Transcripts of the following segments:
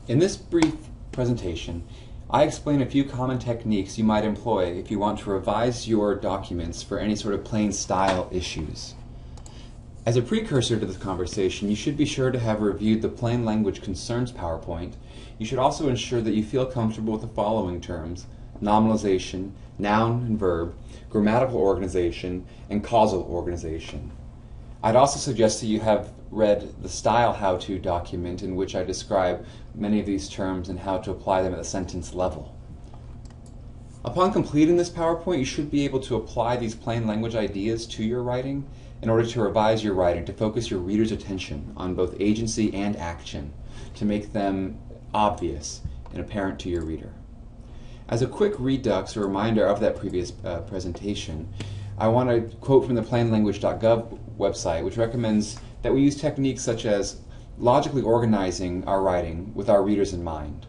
In this brief presentation, I explain a few common techniques you might employ if you want to revise your documents for any sort of plain style issues. As a precursor to this conversation, you should be sure to have reviewed the Plain Language Concerns PowerPoint. You should also ensure that you feel comfortable with the following terms: nominalization, noun and verb, grammatical organization, and causal organization. I'd also suggest that you have read the Style How-To document in which I describe many of these terms and how to apply them at the sentence level. Upon completing this PowerPoint, you should be able to apply these plain language ideas to your writing in order to revise your writing, to focus your reader's attention on both agency and action, to make them obvious and apparent to your reader. As a quick redux or reminder of that previous presentation, I want to quote from the plainlanguage.gov website, which recommends that we use techniques such as logically organizing our writing with our readers in mind,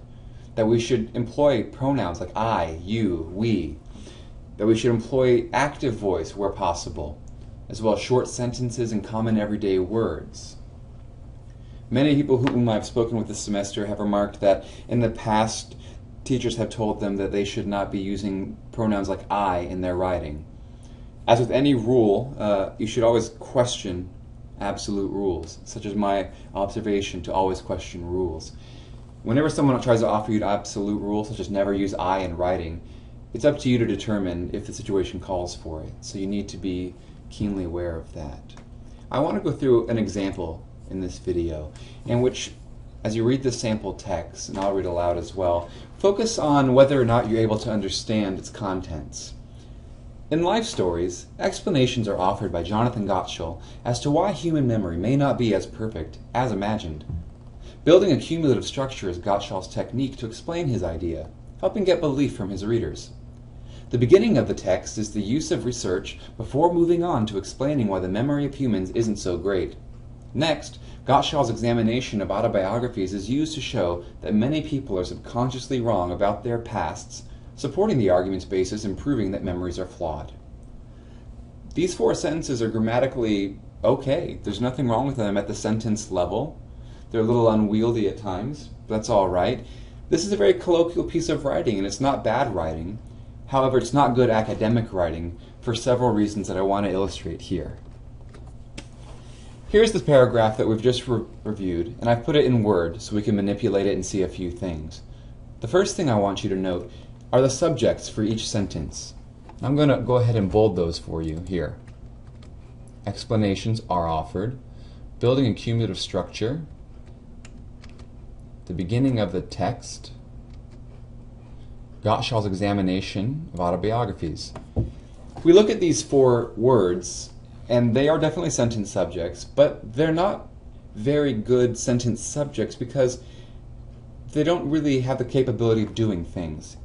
that we should employ pronouns like I, you, we, that we should employ active voice where possible, as well as short sentences and common everyday words. Many people whom I've spoken with this semester have remarked that in the past teachers have told them that they should not be using pronouns like I in their writing. As with any rule, you should always question absolute rules, such as my observation to always question rules. Whenever someone tries to offer you an absolute rule, such as never use I in writing, it's up to you to determine if the situation calls for it, so you need to be keenly aware of that. I want to go through an example in this video in which, as you read the sample text, and I'll read aloud as well, focus on whether or not you're able to understand its contents. In life stories, explanations are offered by Jonathan Gottschall as to why human memory may not be as perfect as imagined. Building a cumulative structure is Gottschall's technique to explain his idea, helping get belief from his readers. The beginning of the text is the use of research before moving on to explaining why the memory of humans isn't so great. Next, Gottschall's examination of autobiographies is used to show that many people are subconsciously wrong about their pasts, supporting the argument's basis and proving that memories are flawed. These 4 sentences are grammatically okay. There's nothing wrong with them at the sentence level. They're a little unwieldy at times, but that's all right. This is a very colloquial piece of writing, and it's not bad writing. However, it's not good academic writing for several reasons that I want to illustrate here. Here's the paragraph that we've just reviewed, and I've put it in Word so we can manipulate it and see a few things. The first thing I want you to note are the subjects for each sentence. I'm going to go ahead and bold those for you here. Explanations are offered, building a cumulative structure, the beginning of the text, Gottschall's examination of autobiographies. We look at these 4 words, and they are definitely sentence subjects, but they're not very good sentence subjects because they don't really have the capability of doing things.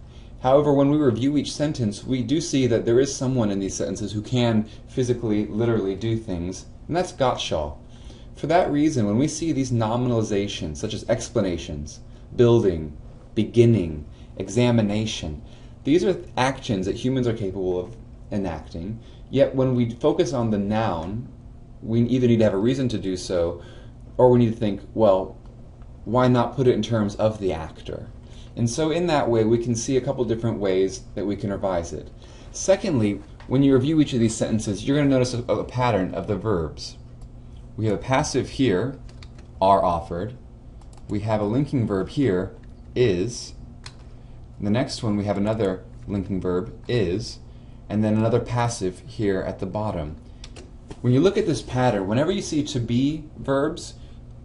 However, when we review each sentence, we do see that there is someone in these sentences who can physically, literally do things, and that's Gottschall. For that reason, when we see these nominalizations, such as explanations, building, beginning, examination, these are actions that humans are capable of enacting, yet when we focus on the noun, we either need to have a reason to do so, or we need to think, well, why not put it in terms of the actor? And so in that way, we can see a couple different ways that we can revise it. Secondly, when you review each of these sentences, you're going to notice a pattern of the verbs. We have a passive here, are offered. We have a linking verb here, is. The next one, we have another linking verb, is, and then another passive here at the bottom. When you look at this pattern, whenever you see to be verbs,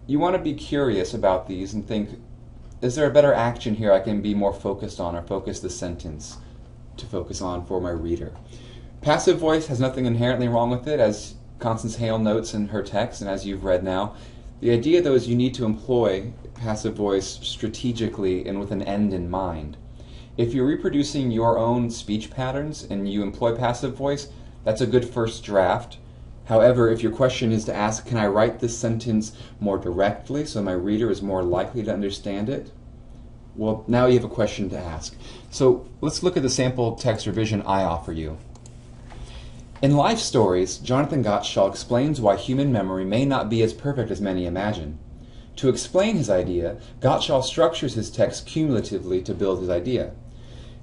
you want to be curious about these and think, is there a better action here I can be more focused on, or focus the sentence to focus on for my reader? Passive voice has nothing inherently wrong with it, as Constance Hale notes in her text and as you've read now. The idea, though, is you need to employ passive voice strategically and with an end in mind. If you're reproducing your own speech patterns and you employ passive voice, that's a good first draft. However, if your question is to ask, can I write this sentence more directly so my reader is more likely to understand it? Well, now you have a question to ask. So let's look at the sample text revision I offer you. In life stories, Jonathan Gottschall explains why human memory may not be as perfect as many imagine. To explain his idea, Gottschall structures his text cumulatively to build his idea.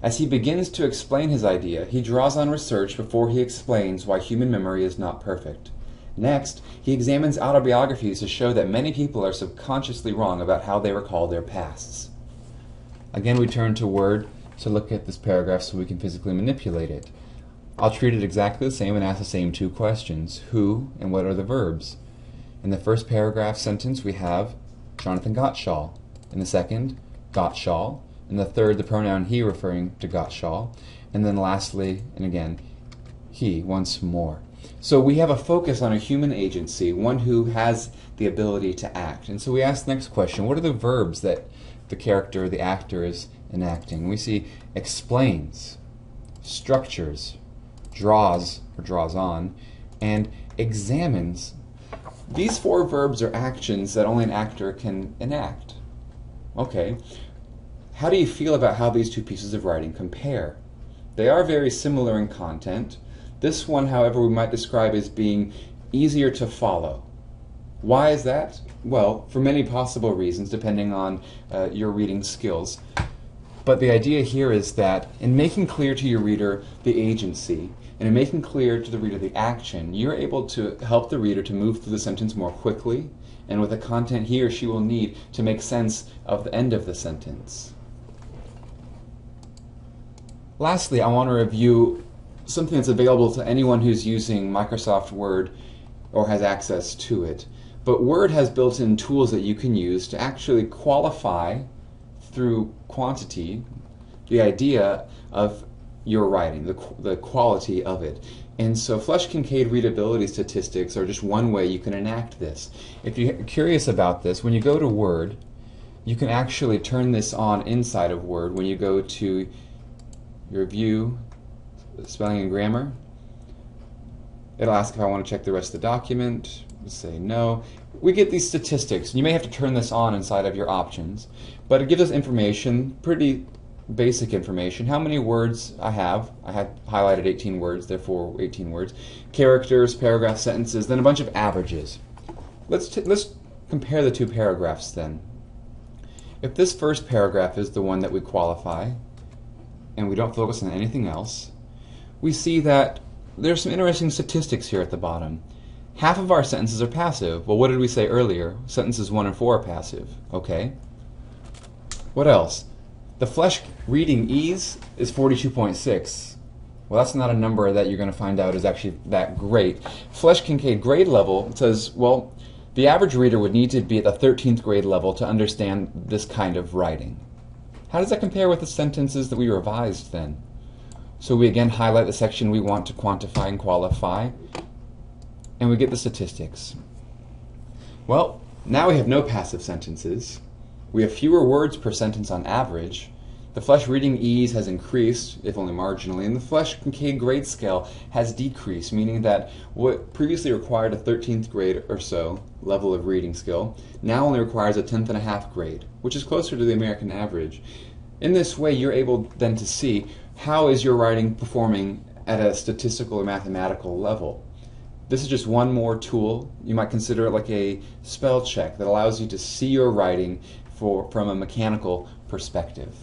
As he begins to explain his idea, he draws on research before he explains why human memory is not perfect. Next, he examines autobiographies to show that many people are subconsciously wrong about how they recall their pasts. Again, we turn to Word to look at this paragraph so we can physically manipulate it. I'll treat it exactly the same and ask the same two questions. Who and what are the verbs? In the first paragraph sentence, we have Jonathan Gottschall. In the second, Gottschall. In the third, the pronoun he referring to Gottschall. And then lastly, and again, he once more. So we have a focus on a human agency, one who has the ability to act. And so we ask the next question, what are the verbs that the character, the actor, is enacting? We see explains, structures, draws or draws on, and examines. These four verbs are actions that only an actor can enact. Okay, how do you feel about how these two pieces of writing compare? They are very similar in content. This one, however, we might describe as being easier to follow. Why is that? Well, for many possible reasons, depending on your reading skills. But the idea here is that in making clear to your reader the agency, and in making clear to the reader the action, you're able to help the reader to move through the sentence more quickly, and with the content he or she will need to make sense of the end of the sentence. Lastly, I want to review something that's available to anyone who's using Microsoft Word or has access to it. But Word has built-in tools that you can use to actually qualify through quantity the idea of your writing, the quality of it. And so Flesch-Kincaid readability statistics are just one way you can enact this. If you're curious about this, when you go to Word, you can actually turn this on inside of Word when you go to your View, Spelling and Grammar. It'll ask if I want to check the rest of the document. We'll say no. We get these statistics. You may have to turn this on inside of your options, but it gives us information, pretty basic information. How many words I have highlighted 18 words, therefore 18 words. Characters, paragraphs, sentences, then a bunch of averages. Let's compare the two paragraphs then. If this first paragraph is the one that we qualify, and we don't focus on anything else, we see that there's some interesting statistics here at the bottom. Half of our sentences are passive. Well, what did we say earlier? Sentences 1 and 4 are passive. Okay. What else? The Flesch reading ease is 42.6. Well, that's not a number that you're going to find out is actually that great. Flesch-Kincaid grade level says, well, the average reader would need to be at the 13th grade level to understand this kind of writing. How does that compare with the sentences that we revised then? So we again highlight the section we want to quantify and qualify, and we get the statistics. Well, now we have no passive sentences. We have fewer words per sentence on average. The Flesch reading ease has increased, if only marginally, and the Flesch-Kincaid grade scale has decreased, meaning that what previously required a 13th grade or so level of reading skill now only requires a 10th and a half grade, which is closer to the American average. In this way, you're able then to see how is your writing performing at a statistical or mathematical level. This is just one more tool. You might consider it like a spell check that allows you to see your writing from a mechanical perspective.